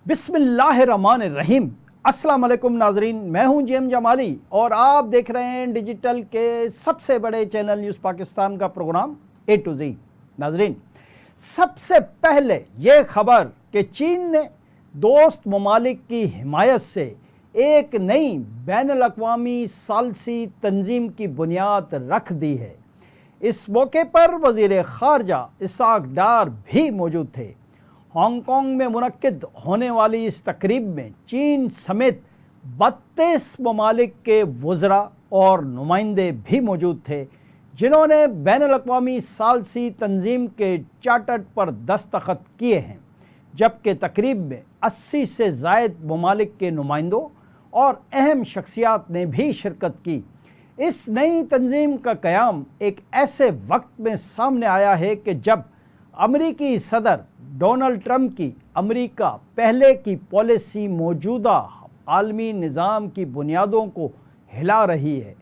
बिस्मिल्लाहिर्रहमानिर्रहीम। अस्सलाम वालेकुम नाजरीन, मैं हूं जेएम जमाली और आप देख रहे हैं डिजिटल के सबसे बड़े चैनल न्यूज़ पाकिस्तान का प्रोग्राम ए टू जी। नाजरीन, सबसे पहले ये खबर कि चीन ने दोस्त ममालिक की हिमायत से एक नई बैनुल-अक़वामी सालसी तंजीम की बुनियाद रख दी है। इस मौके पर वज़ीर ख़ारजा इसाक डार भी मौजूद थे। हांगकांग में मुनक्किद होने वाली इस तकरीब में चीन समेत 32 ममालिक के वज़रा और नुमाइंदे भी मौजूद थे, जिन्होंने बैनुल-अक़वामी सालसी तंजीम के चार्टर पर दस्तखत किए हैं, जबकि तकरीब में 80 से ज़ायद ममालिक के नुमाइंदों और अहम शख्सियात ने भी शिरकत की। इस नई तंजीम का क़याम एक ऐसे वक्त में सामने आया है कि जब अमरीकी सदर डोनाल्ड ट्रंप की अमरीका पहले की पॉलिसी मौजूदा आलमी निज़ाम की बुनियादों को हिला रही है।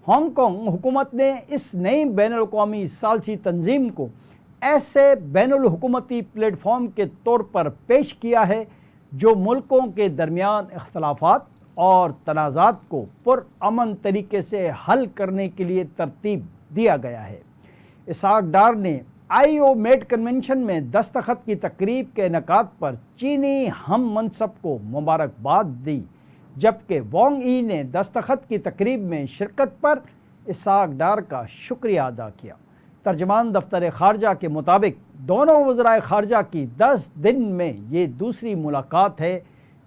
हांगकांग हुकूमत ने इस नई बैनुल-अक़वामी सालसी तंजीम को ऐसे बैनुल-हुकूमती प्लेटफॉर्म के तौर पर पेश किया है जो मुल्कों के दरमियान इख्तलाफात और तनाज़ात को पुरअमन तरीके से हल करने के लिए तरतीब दिया गया है। इसाक डार ने IO-MED कन्वेंशन में दस्तखत की तकरीब के इनेकाद पर चीनी हम मनसब को मुबारकबाद दी, जबकि वांग यी ने दस्तखत की तकरीब में शिरकत पर इसाक डार का शुक्रिया अदा किया। तर्जमान दफ्तर ख़ारजा के मुताबिक दोनों वज़राए ख़ारजा की 10 दिन में ये दूसरी मुलाकात है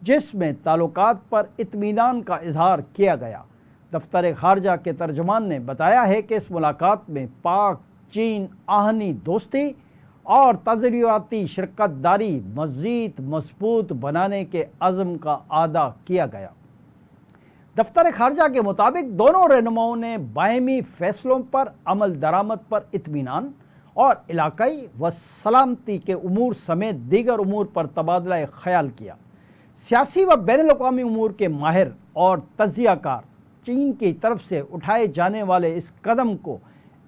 जिसमें ताल्लुकात पर इत्मीनान का इजहार किया गया। दफ्तर ख़ारजा के तर्जमान ने बताया है कि इस मुलाकात में पाक चीन आहनी दोस्ती और तजर्बाती शिरकत दारी मज़ीद मजबूत बनाने के अज़्म का आदा किया गया। दफ्तर ख़ारजा के मुताबिक दोनों रहनुमाओं ने बाहमी फ़ैसलों पर अमल दरामद पर इत्मीनान और इलाकाई व सलामती के उमूर समेत दीगर उमूर पर तबादला ख्याल किया। सियासी व बैनुल-अक़वामी उमूर के माहिर और तज्ज़ियाकार चीन की तरफ से उठाए जाने वाले इस कदम को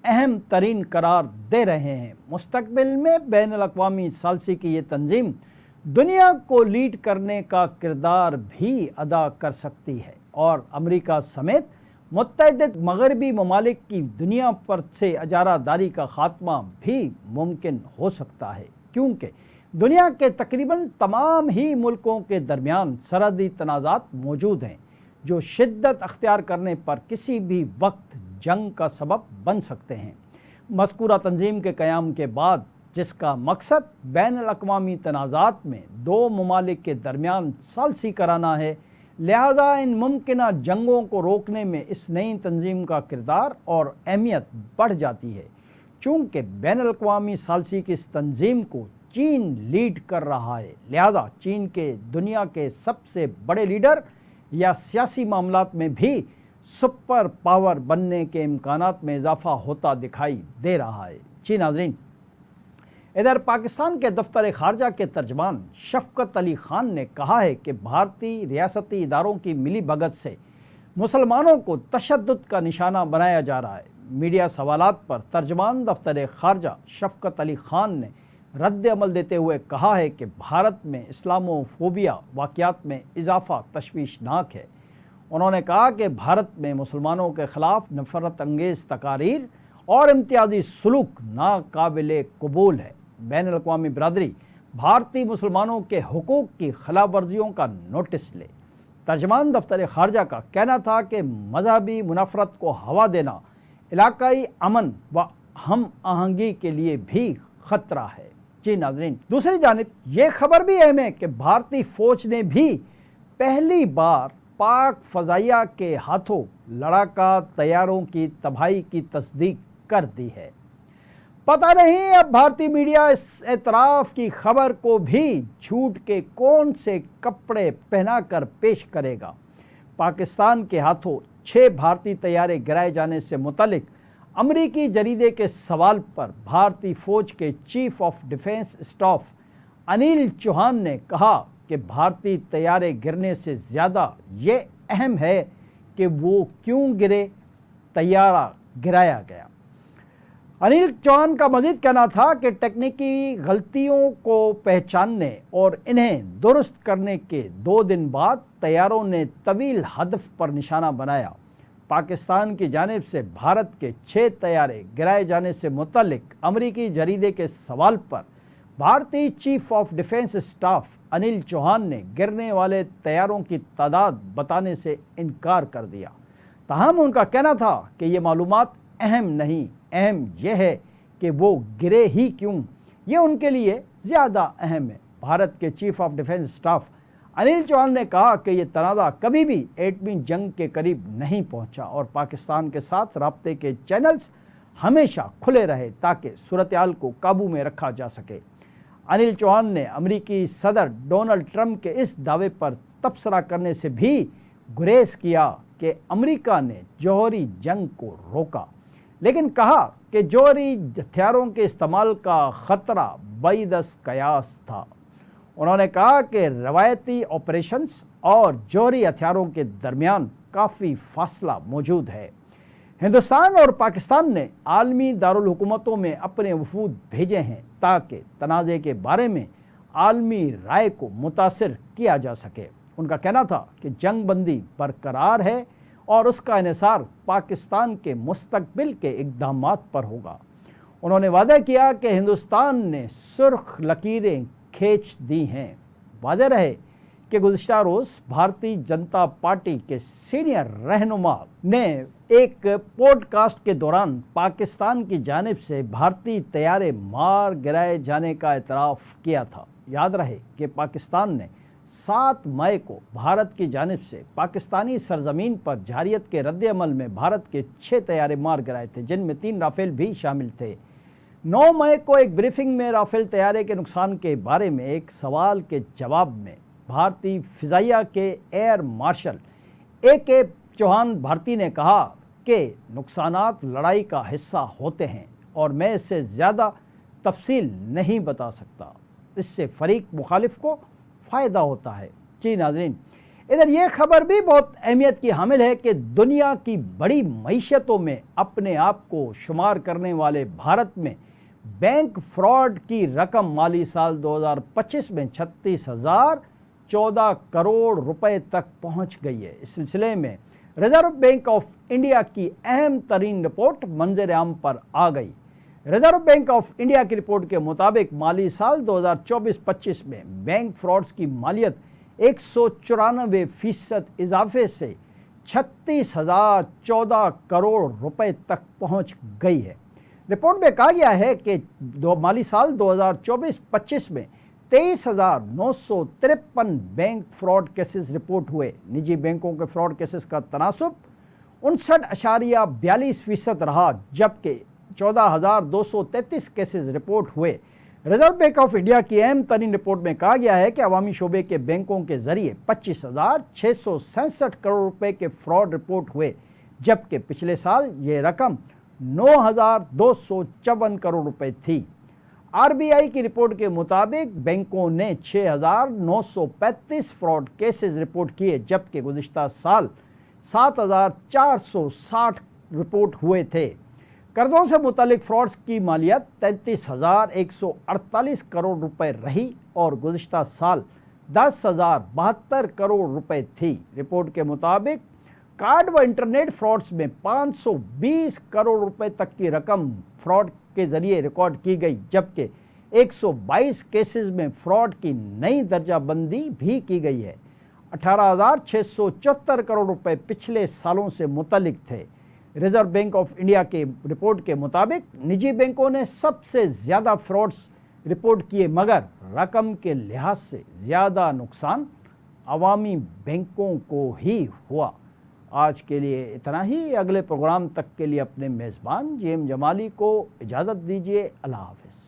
अहम तरीन करार दे रहे हैं। मुस्तक़बिल में बैनुल-अक़वामी सालसी की ये तंजीम दुनिया को लीड करने का किरदार भी अदा कर सकती है और अमेरिका समेत मुत्तहिद मग़रबी ममालिक की दुनिया पर से अजारादारी का ख़ात्मा भी मुमकिन हो सकता है, क्योंकि दुनिया के तकरीबन तमाम ही मुल्कों के दरमियान सरहदी तनाज़ात मौजूद हैं जो शिद्दत अख्तियार करने पर किसी भी वक्त जंग का सबब बन सकते हैं। मज़कूरा तंजीम के क़याम के बाद, जिसका मकसद बैनुल-अक़वामी तनाज़ात में दो ममालिक के दरमियान सालसी कराना है, लिहाजा इन मुमकिना जंगों को रोकने में इस नई तंजीम का किरदार और अहमियत बढ़ जाती है। चूँकि बैनुल-अक़वामी सालसी की इस तंजीम को चीन लीड कर रहा है, लिहाजा चीन के दुनिया के सबसे बड़े लीडर या सियासी मामलात में भी सुपर पावर बनने के इम्कानात में इजाफा होता दिखाई दे रहा है। जी नाज़रीन, इधर पाकिस्तान के दफ्तर ख़ारजा के तर्जमान शफ़क़त अली ख़ान ने कहा है कि भारतीय रियासती इदारों की मिली भगत से मुसलमानों को तशद्दुद का निशाना बनाया जा रहा है। मीडिया सवालात पर तर्जमान दफ्तर ख़ारजा शफ़क़त अली ख़ान ने रद्द अमल देते हुए कहा है कि भारत में इस्लामोफोबिया वाक़यात में इजाफ़ा तशवीशनाक है। उन्होंने कहा कि भारत में मुसलमानों के ख़िलाफ़ नफ़रत अंगेज़ तकारीर और इम्तियाज़ी सलूक नाकाबिले कबूल है। बैनुल-अक़वामी बिरादरी भारतीय मुसलमानों के हुकूक़ की खिलाफ वर्जियों का नोटिस ले। तर्जमान दफ्तर ख़ारजा का कहना था कि मजहबी मुनफ़रत को हवा देना इलाकाई अमन व हम आहंगी के लिए भी ख़तरा है। जी नाज़रीन, दूसरी जानिब ये खबर भी अहम है कि भारतीय फ़ौज ने भी पहली बार पाक फ़ज़ाइया के हाथों लड़ाका तैयारों की तबाही की तस्दीक कर दी है। पता नहीं अब भारतीय मीडिया इस एतराफ़ की खबर को भी झूठ के कौन से कपड़े पहनाकर पेश करेगा। पाकिस्तान के हाथों 6 भारतीय तैयारे गिराए जाने से मुतल्लिक अमरीकी जरीदे के सवाल पर भारतीय फ़ौज के chief of defence staff Anil Chauhan ने कहा कि भारतीय तैयारे गिरने से ज़्यादा ये अहम है कि वो क्यों गिरे, तैयारा गिराया गया। अनिल चौहान का मजीद कहना था कि तकनीकी गलतियों को पहचानने और इन्हें दुरुस्त करने के 2 दिन बाद तैयारों ने तवील हदफ पर निशाना बनाया। पाकिस्तान की जानिब से भारत के 6 तैयारे गिराए जाने से मुतल्लिक अमरीकी जरीदे के सवाल पर भारतीय chief of defence staff Anil Chauhan ने गिरने वाले तैयारों की तादाद बताने से इनकार कर दिया। ताहम उनका कहना था कि ये मालूमात अहम नहीं, अहम यह है कि वो गिरे ही क्यों, ये उनके लिए ज़्यादा अहम है। भारत के chief of defence staff Anil Chauhan ने कहा कि ये तनाज़ा कभी भी एटमी जंग के करीब नहीं पहुंचा और पाकिस्तान के साथ राब्ते के चैनल्स हमेशा खुले रहे ताकि सूरत-ए-हाल को काबू में रखा जा सके। अनिल चौहान ने अमरीकी सदर डोनाल्ड ट्रंप के इस दावे पर तबसरा करने से भी गुरेज किया कि अमेरिका ने जौहरी जंग को रोका, लेकिन कहा कि जौहरी हथियारों के इस्तेमाल का ख़तरा बैदस कयास था। उन्होंने कहा कि रवायती ऑपरेशंस और जौहरी हथियारों के दरमियान काफ़ी फासला मौजूद है। हिंदुस्तान और पाकिस्तान ने आलमी दारुल हुकूमतों में अपने वफूद भेजे हैं ताकि तनाज़े के बारे में आलमी राय को मुतासिर किया जा सके। उनका कहना था कि जंग बंदी बरकरार है और उसका इन्हिसार पाकिस्तान के मुस्तकबिल के इक़दामात पर होगा। उन्होंने वादा किया कि हिंदुस्तान ने सुर्ख लकीरें खींच दी हैं। वादा रहे कि गुज़िश्ता रोज़ भारतीय जनता पार्टी के सीनियर रहनुमा ने एक पॉडकास्ट के दौरान पाकिस्तान की जानिब से भारतीय तैयारे मार गिराए जाने का एतराफ़ किया था। याद रहे कि पाकिस्तान ने 7 मई को भारत की जानिब से पाकिस्तानी सरजमीन पर जारियत के रद्द-ए-अमल में भारत के 6 तैयारे मार गिराए थे, जिनमें 3 राफेल भी शामिल थे। 9 मई को एक ब्रीफिंग में राफेल तैयारे के नुकसान के बारे में एक सवाल के जवाब में भारतीय फ़िज़ाइया के air marshal A.K. Chauhan Bharti ने कहा कि नुकसानात लड़ाई का हिस्सा होते हैं और मैं इससे ज़्यादा तफसील नहीं बता सकता, इससे फ़रीक मुखालिफ को फ़ायदा होता है। जी नाज़रीन, इधर ये खबर भी बहुत अहमियत की हामिल है कि दुनिया की बड़ी मईशतों में अपने आप को शुमार करने वाले भारत में बैंक फ्रॉड की रकम माली साल 2025 में 36,014 करोड़ रुपए तक पहुंच गई है। इस सिलसिले में रिज़र्व बैंक ऑफ इंडिया की अहम तरीन रिपोर्ट मंजर आम पर आ गई। रिज़र्व बैंक ऑफ इंडिया की रिपोर्ट के मुताबिक माली साल 2024-25 में बैंक फ्रॉड्स की मालियत 194% इजाफे से 36,014 करोड़ रुपए तक पहुंच गई है। रिपोर्ट में कहा गया है कि माली साल 2024-25 में 23,953 बैंक फ्रॉड केसेस रिपोर्ट हुए। निजी बैंकों के फ्रॉड केसेस का तनासुब 59.42% रहा, जबकि 14,233 केसेस रिपोर्ट हुए। रिजर्व बैंक ऑफ इंडिया की अहम तरीन रिपोर्ट में कहा गया है कि अवामी शोबे के बैंकों के जरिए 25,667 करोड़ रुपए के फ्रॉड रिपोर्ट हुए, जबकि पिछले साल ये रकम 9,254 करोड़ रुपए थी। आरबीआई की रिपोर्ट के मुताबिक बैंकों ने 6,935 फ्रॉड केसेस रिपोर्ट किए, जबकि गुज़िश्ता साल 7,460 रिपोर्ट हुए थे। कर्जों से मुतालिक फ्रॉड्स की मालियत 33,148 करोड़ रुपए रही और गुज़िश्ता साल 10,072 करोड़ रुपए थी। रिपोर्ट के मुताबिक कार्ड व इंटरनेट फ्रॉड्स में 520 करोड़ रुपए तक की रकम फ्रॉड के जरिए रिकॉर्ड की गई, जबकि 122 केसेस में फ्रॉड की नई दर्जाबंदी भी की गई है। 18,674 करोड़ रुपए पिछले सालों से मुतल्लिक थे। रिजर्व बैंक ऑफ इंडिया के रिपोर्ट के मुताबिक निजी बैंकों ने सबसे ज़्यादा फ्रॉड्स रिपोर्ट किए, मगर रकम के लिहाज से ज़्यादा नुकसान अवामी बैंकों को ही हुआ। आज के लिए इतना ही। अगले प्रोग्राम तक के लिए अपने मेज़बान JM जमाली को इजाज़त दीजिए। अल्लाह हाफ़िज़।